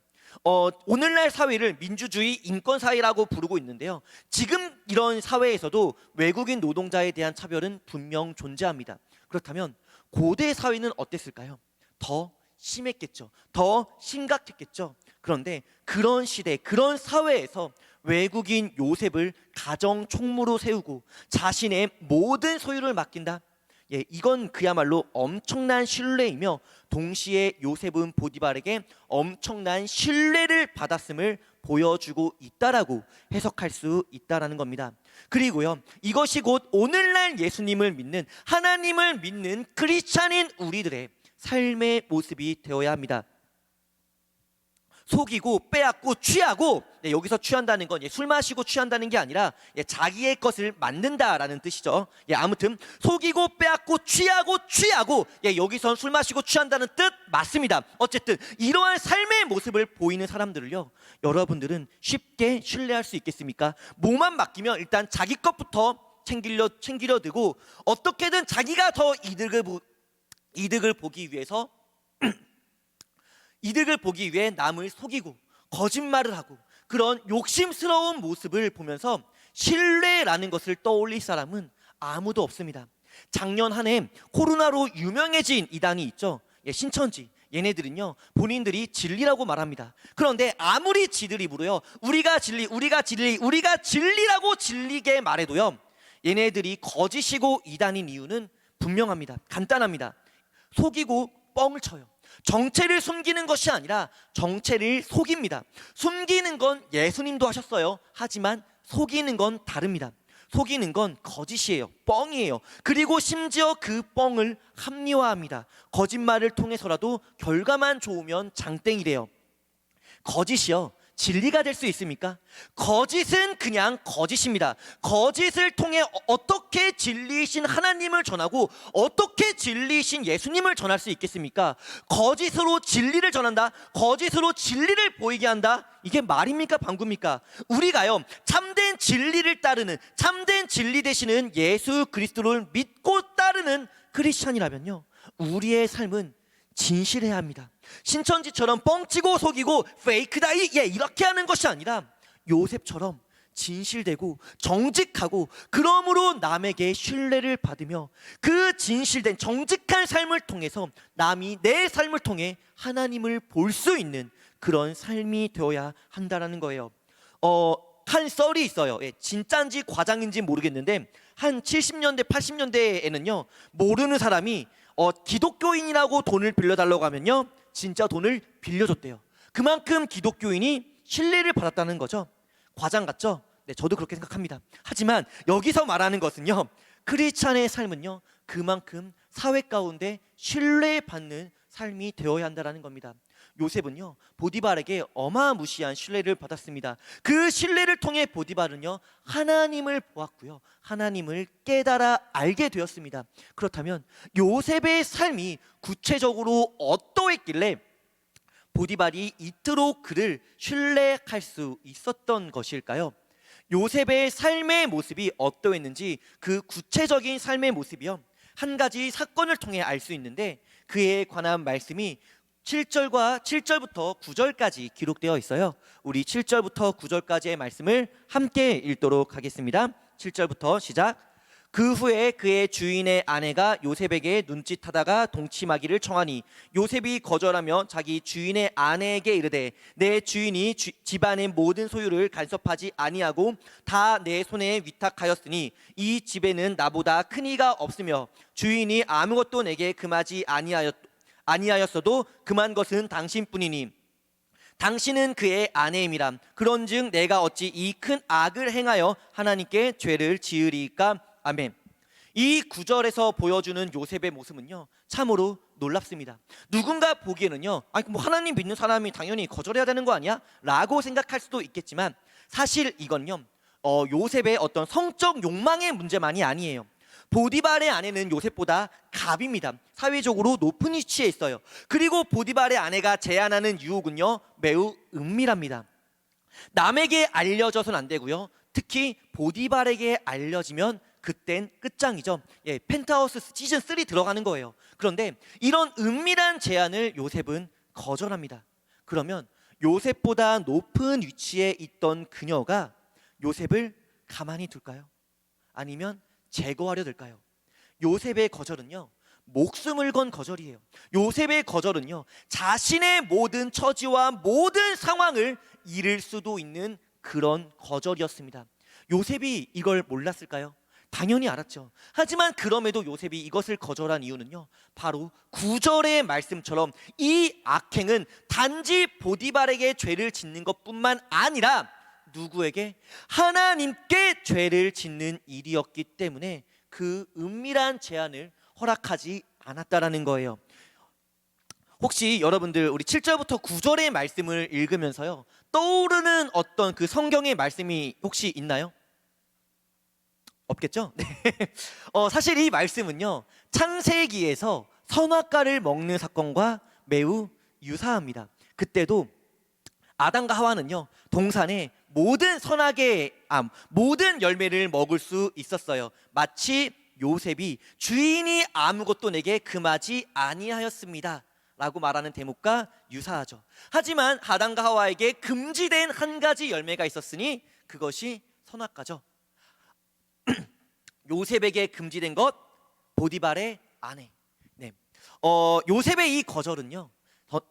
오늘날 사회를 민주주의 인권사회라고 부르고 있는데요, 지금 이런 사회에서도 외국인 노동자에 대한 차별은 분명 존재합니다. 그렇다면 고대 사회는 어땠을까요? 더 심했겠죠. 더 심각했겠죠. 그런데 그런 시대, 그런 사회에서 외국인 요셉을 가정 총무로 세우고 자신의 모든 소유를 맡긴다? 이건 그야말로 엄청난 신뢰이며 동시에 요셉은 보디발에게 엄청난 신뢰를 받았음을 보여주고 있다라고 해석할 수 있다라는 겁니다. 그리고요, 이것이 곧 오늘날 예수님을 믿는, 하나님을 믿는 크리스찬인 우리들의 삶의 모습이 되어야 합니다. 속이고 빼앗고 취하고, 여기서 취한다는 건 술 마시고 취한다는 게 아니라 자기의 것을 만든다라는 뜻이죠. 아무튼 속이고 빼앗고 취하고 여기선 술 마시고 취한다는 뜻 맞습니다. 어쨌든 이러한 삶의 모습을 보이는 사람들을요, 여러분들은 쉽게 신뢰할 수 있겠습니까? 뭐만 맡기면 일단 자기 것부터 챙기려 들고 어떻게든 자기가 더 이득을 보기 위해 남을 속이고 거짓말을 하고 그런 욕심스러운 모습을 보면서 신뢰라는 것을 떠올릴 사람은 아무도 없습니다. 작년 한 해 코로나로 유명해진 이단이 있죠. 신천지. 얘네들은요, 본인들이 진리라고 말합니다. 그런데 아무리 지들 입으로요, 우리가 진리라고 진리게 말해도요, 얘네들이 거짓이고 이단인 이유는 분명합니다. 간단합니다. 속이고 뻥을 쳐요. 정체를 숨기는 것이 아니라 정체를 속입니다. 숨기는 건 예수님도 하셨어요. 하지만 속이는 건 다릅니다. 속이는 건 거짓이에요. 뻥이에요. 그리고 심지어 그 뻥을 합리화합니다. 거짓말을 통해서라도 결과만 좋으면 장땡이래요. 거짓이요, 진리가 될 수 있습니까? 거짓은 그냥 거짓입니다. 거짓을 통해 어떻게 진리이신 하나님을 전하고 어떻게 진리이신 예수님을 전할 수 있겠습니까? 거짓으로 진리를 전한다, 거짓으로 진리를 보이게 한다, 이게 말입니까 방구입니까? 우리가요, 참된 진리를 따르는, 참된 진리 되시는 예수 그리스도를 믿고 따르는 크리스찬이라면요, 우리의 삶은 진실해야 합니다. 신천지처럼 뻥치고 속이고 페이크다 이렇게 하는 것이 아니라 요셉처럼 진실되고 정직하고, 그러므로 남에게 신뢰를 받으며 그 진실된 정직한 삶을 통해서 남이 내 삶을 통해 하나님을 볼 수 있는 그런 삶이 되어야 한다라는 거예요. 한 썰이 있어요. 진짜인지 과장인지 모르겠는데 한 70년대 80년대에는요, 모르는 사람이 기독교인이라고 돈을 빌려달라고 하면요, 진짜 돈을 빌려줬대요. 그만큼 기독교인이 신뢰를 받았다는 거죠. 과장 같죠? 네, 저도 그렇게 생각합니다. 하지만 여기서 말하는 것은요, 크리스찬의 삶은요, 그만큼 사회 가운데 신뢰받는 삶이 되어야 한다는 겁니다. 요셉은요, 보디발에게 어마무시한 신뢰를 받았습니다. 그 신뢰를 통해 보디발은요, 하나님을 보았고요, 하나님을 깨달아 알게 되었습니다. 그렇다면 요셉의 삶이 구체적으로 어떠했길래 보디발이 이토록 그를 신뢰할 수 있었던 것일까요? 요셉의 삶의 모습이 어떠했는지, 그 구체적인 삶의 모습이요, 한 가지 사건을 통해 알 수 있는데, 그에 관한 말씀이 7절부터 9절까지 기록되어 있어요. 우리 7절부터 9절까지의 말씀을 함께 읽도록 하겠습니다. 7절부터 시작. 그 후에 그의 주인의 아내가 요셉에게 눈짓하다가 동침하기를 청하니 요셉이 거절하며 자기 주인의 아내에게 이르되 내 주인이 집안의 모든 소유를 간섭하지 아니하고 다 내 손에 위탁하였으니 이 집에는 나보다 큰 이가 없으며 주인이 아무것도 내게 금하지 아니하였어도 금한 것은 당신뿐이니 당신은 그의 아내임이라. 그런즉 내가 어찌 이 큰 악을 행하여 하나님께 죄를 지으리까. 아멘. 이 구절에서 보여주는 요셉의 모습은요, 참으로 놀랍습니다. 누군가 보기에는요, 뭐 하나님 믿는 사람이 당연히 거절해야 되는 거 아니야? 라고 생각할 수도 있겠지만, 사실 이건요, 요셉의 어떤 성적 욕망의 문제만이 아니에요. 보디발의 아내는 요셉보다 갑입니다. 사회적으로 높은 위치에 있어요. 그리고 보디발의 아내가 제안하는 유혹은요, 매우 은밀합니다. 남에게 알려져선 안 되고요, 특히 보디발에게 알려지면 그땐 끝장이죠. 펜트하우스 시즌 3 들어가는 거예요. 그런데 이런 은밀한 제안을 요셉은 거절합니다. 그러면 요셉보다 높은 위치에 있던 그녀가 요셉을 가만히 둘까요? 아니면 제거하려 들까요? 요셉의 거절은요, 목숨을 건 거절이에요. 요셉의 거절은요, 자신의 모든 처지와 모든 상황을 잃을 수도 있는 그런 거절이었습니다. 요셉이 이걸 몰랐을까요? 당연히 알았죠. 하지만 그럼에도 요셉이 이것을 거절한 이유는요, 바로 9절의 말씀처럼 이 악행은 단지 보디발에게 죄를 짓는 것뿐만 아니라 누구에게? 하나님께 죄를 짓는 일이었기 때문에 그 은밀한 제안을 허락하지 않았다라는 거예요. 혹시 여러분들 우리 7절부터 9절의 말씀을 읽으면서요, 떠오르는 어떤 그 성경의 말씀이 혹시 있나요? 없겠죠? 네. 사실 이 말씀은요, 창세기에서 선악과를 먹는 사건과 매우 유사합니다. 그때도 아담과 하와는요, 동산에 모든 모든 열매를 먹을 수 있었어요. 마치 요셉이 주인이 아무것도 내게 금하지 아니하였습니다 라고 말하는 대목과 유사하죠. 하지만 아담과 하와에게 금지된 한 가지 열매가 있었으니 그것이 선악과죠. 요셉에게 금지된 것, 보디발의 아내. 네. 요셉의 이 거절은요,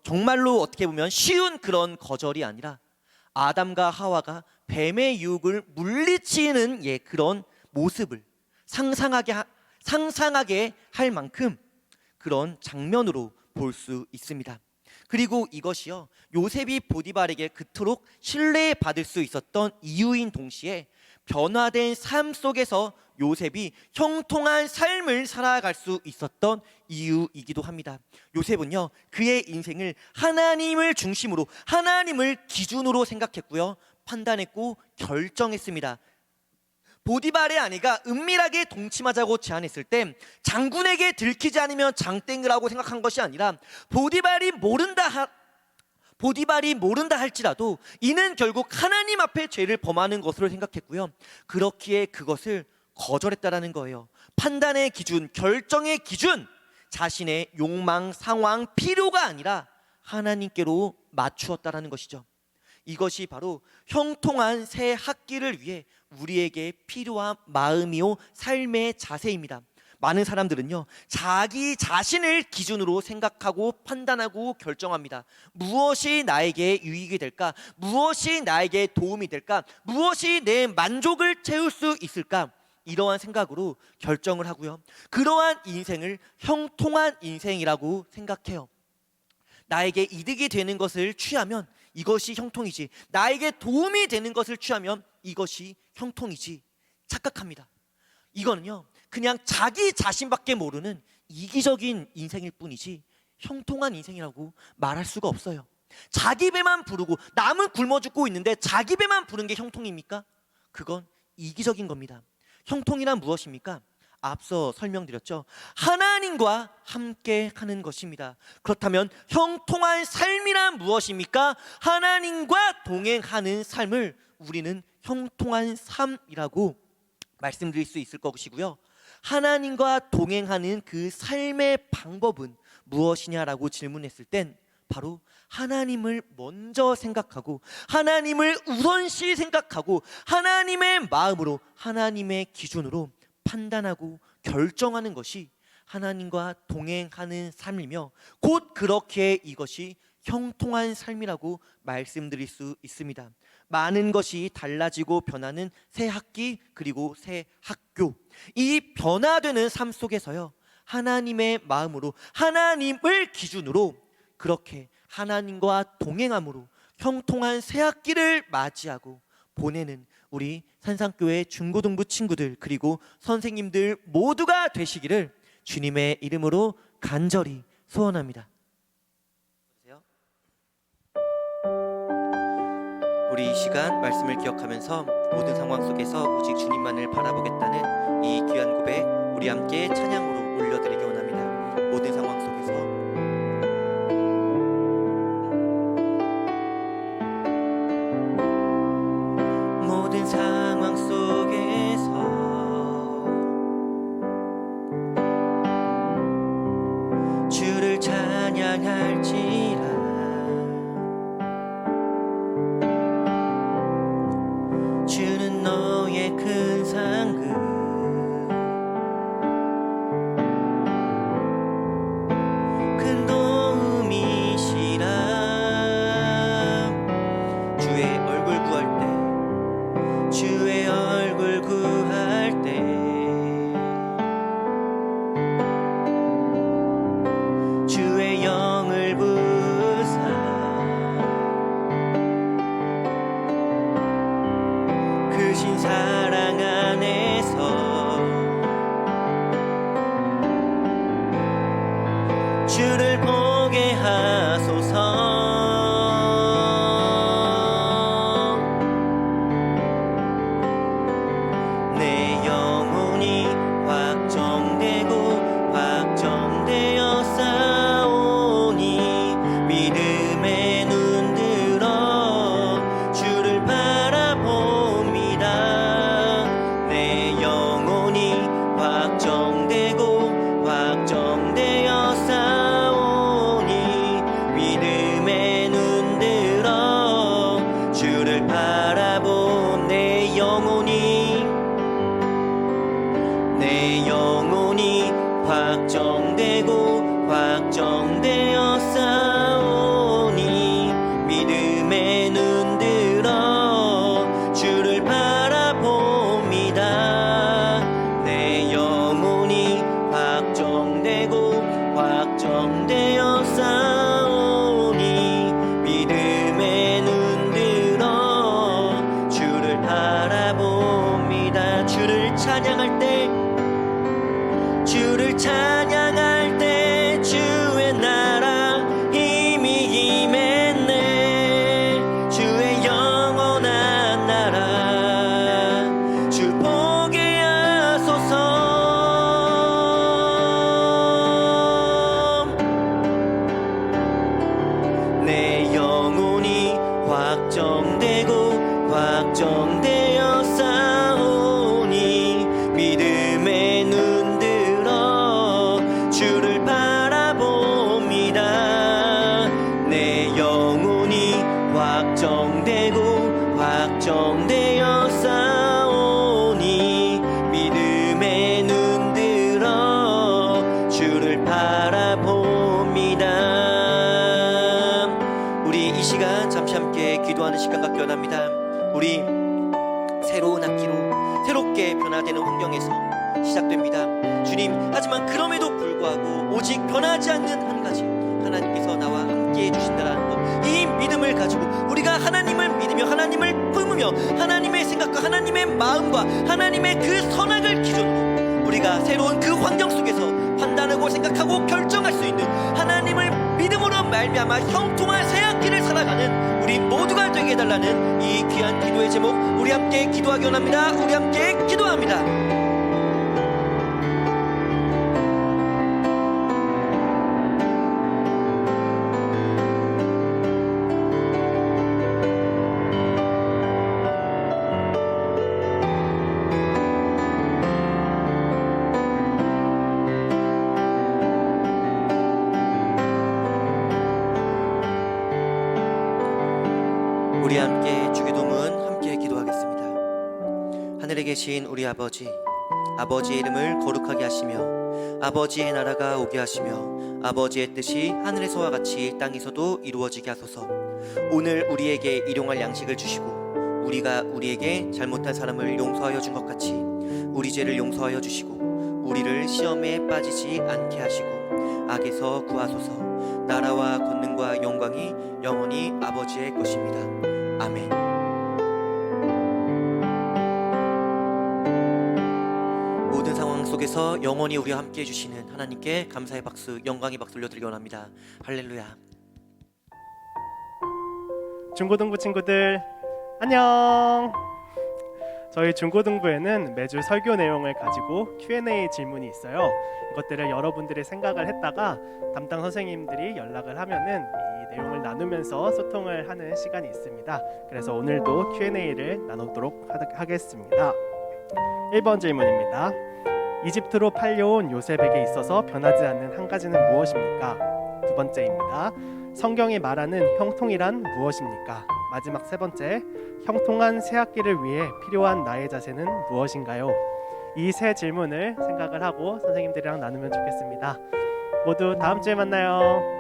정말로 어떻게 보면 쉬운 그런 거절이 아니라 아담과 하와가 뱀의 유혹을 물리치는 그런 모습을 상상하게 할 만큼 그런 장면으로 볼 수 있습니다. 그리고 이것이요, 요셉이 보디발에게 그토록 신뢰받을 수 있었던 이유인 동시에 변화된 삶 속에서 요셉이 형통한 삶을 살아갈 수 있었던 이유이기도 합니다. 요셉은요, 그의 인생을 하나님을 중심으로, 하나님을 기준으로 생각했고요, 판단했고 결정했습니다. 보디발의 아내가 은밀하게 동침하자고 제안했을 때 장군에게 들키지 않으면 장땡을 하고 생각한 것이 아니라 보디발이 모른다 할지라도 이는 결국 하나님 앞에 죄를 범하는 것으로 생각했고요, 그렇기에 그것을 거절했다라는 거예요. 판단의 기준, 결정의 기준, 자신의 욕망, 상황, 필요가 아니라 하나님께로 맞추었다라는 것이죠. 이것이 바로 형통한 새 학기를 위해 우리에게 필요한 마음이요, 삶의 자세입니다. 많은 사람들은요, 자기 자신을 기준으로 생각하고 판단하고 결정합니다. 무엇이 나에게 유익이 될까? 무엇이 나에게 도움이 될까? 무엇이 내 만족을 채울 수 있을까? 이러한 생각으로 결정을 하고요, 그러한 인생을 형통한 인생이라고 생각해요. 나에게 이득이 되는 것을 취하면 이것이 형통이지, 나에게 도움이 되는 것을 취하면 이것이 형통이지 착각합니다. 이거는요, 그냥 자기 자신밖에 모르는 이기적인 인생일 뿐이지 형통한 인생이라고 말할 수가 없어요. 자기 배만 부르고 남은 굶어 죽고 있는데 자기 배만 부른 게 형통입니까? 그건 이기적인 겁니다. 형통이란 무엇입니까? 앞서 설명드렸죠. 하나님과 함께 하는 것입니다. 그렇다면 형통한 삶이란 무엇입니까? 하나님과 동행하는 삶을 우리는 형통한 삶이라고 말씀드릴 수 있을 것이고요. 하나님과 동행하는 그 삶의 방법은 무엇이냐라고 질문했을 땐 바로 하나님을 먼저 생각하고 하나님을 우선시 생각하고 하나님의 마음으로 하나님의 기준으로 판단하고 결정하는 것이 하나님과 동행하는 삶이며 곧 그렇게 이것이 형통한 삶이라고 말씀드릴 수 있습니다. 많은 것이 달라지고 변하는 새 학기 그리고 새 학교, 이 변화되는 삶 속에서요, 하나님의 마음으로 하나님을 기준으로 그렇게 하나님과 동행함으로 형통한 새 학기를 맞이하고 보내는 우리 산상교회 중고등부 친구들 그리고 선생님들 모두가 되시기를 주님의 이름으로 간절히 소원합니다. 우리 이 시간 말씀을 기억하면서 모든 상황 속에서 오직 주님만을 바라보겠다는 이 귀한 고백 우리 함께 찬양으로 올려드리기 원합니다. 모든 상황 속에서 모든 상황 속에서 주를 찬양할지라. 주는 너의 큰 상급, 큰 도움이시라. 주의 얼굴 구할 때, 주의 얼굴 구할 때 주의 영을 부사 크신 사랑 안에서 주를 보게 하소서. 내 영혼이 확정되고 확정되어 싸우니 믿음에 눈 들어 주를 바라봅니다. 내 영혼이 확정되고 확정되어 싸우니 믿음에 눈 들어 주를 바라본 내 영혼이 확정되고 확정되어 싸우니 믿음에 눈 들어 주를 바라봅니다. 내 영혼이 확정되고 확정되어 싸우니 믿음에 눈 들어 주를 바라봅니다. 주를 찬양할 때 주를 찬양할 때 주의 나라 힘이 임했네. 주의 영원한 나라 주 보게 하소서. 내 영혼이 확정되고 확정되어 싸우니 믿음에 눈 들어 주를 바라봅니다. 내 영혼이 확정되고 확정되어 싸우니 믿음에 눈 들어 주를 바라봅니다. 우리 이 시간 잠시 함께 기도하는 시간 갖기 원합니다. 우리 새로운 학기로 새롭게 변화되는 환경에서 시작됩니다. 주님, 하지만 그럼에도 불구하고 오직 변하지 않는 한 가지, 하나님께서 나와 함께 함께 해주신다는 것, 이 믿음을 가지고 우리가 하나님을 믿으며 하나님을 품으며 하나님의 생각과 하나님의 마음과 하나님의 그 선악을 기준으로 우리가 새로운 그 환경 속에서 판단하고 생각하고 결정할 수 있는 하나님을 믿음으로 말미암아 형통한 새학기를 살아가는 우리 모두가 되게 해달라는 이 귀한 기도의 제목, 우리 함께 기도하기 원합니다. 우리 함께 기도합니다. 우리 함께 주기도문 함께 기도하겠습니다. 하늘에 계신 우리 아버지, 아버지의 이름을 거룩하게 하시며 아버지의 나라가 오게 하시며 아버지의 뜻이 하늘에서와 같이 땅에서도 이루어지게 하소서. 오늘 우리에게 일용할 양식을 주시고 우리가 우리에게 잘못한 사람을 용서하여 준 것 같이 우리 죄를 용서하여 주시고 우리를 시험에 빠지지 않게 하시고 악에서 구하소서. 나라와 권능과 영광이 영원히 아버지의 것입니다. 아멘. 모든 상황 속에서 영원히 우리와 함께 해주시는 하나님께 감사의 박수, 영광의 박수 올려드리기 원합니다. 할렐루야. 중고등부 친구들 안녕. 저희 중고등부에는 매주 설교 내용을 가지고 Q&A 질문이 있어요. 이것들을 여러분들이 생각을 했다가 담당 선생님들이 연락을 하면은 이 내용을 나누면서 소통을 하는 시간이 있습니다. 그래서 오늘도 Q&A를 나누도록 하겠습니다. 1번 질문입니다. 이집트로 팔려온 요셉에게 있어서 변하지 않는 한 가지는 무엇입니까? 두 번째입니다. 성경이 말하는 형통이란 무엇입니까? 마지막 세 번째, 형통한 새학기를 위해 필요한 나의 자세는 무엇인가요? 이 세 질문을 생각을 하고 선생님들이랑 나누면 좋겠습니다. 모두 다음 주에 만나요.